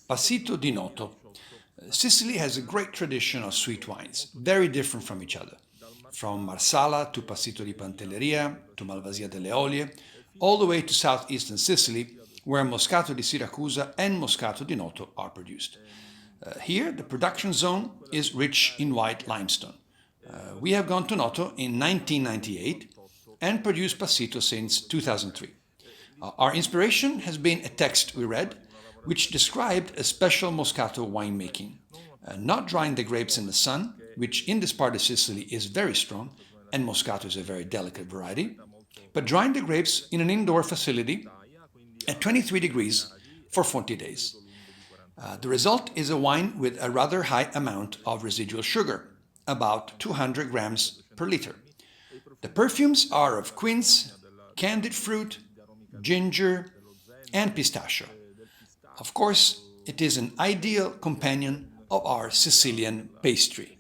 Passito di Noto. Sicily has a great tradition of sweet wines, very different from each other. From Marsala to Passito di Pantelleria to Malvasia delle Olie, all the way to southeastern Sicily, where Moscato di Siracusa and Moscato di Noto are produced. Here, the production zone is rich in white limestone. We have gone to Noto in 1998 and produced Passito since 2003. Our inspiration has been a text we read which described a special Moscato winemaking. Not drying the grapes in the sun, which in this part of Sicily is very strong, and Moscato is a very delicate variety, but drying the grapes in an indoor facility at 23 degrees for 40 days. The result is a wine with a rather high amount of residual sugar, about 200 grams per liter. The perfumes are of quince, candied fruit, ginger, and pistachio. Of course, it is an ideal companion of our Sicilian pastry.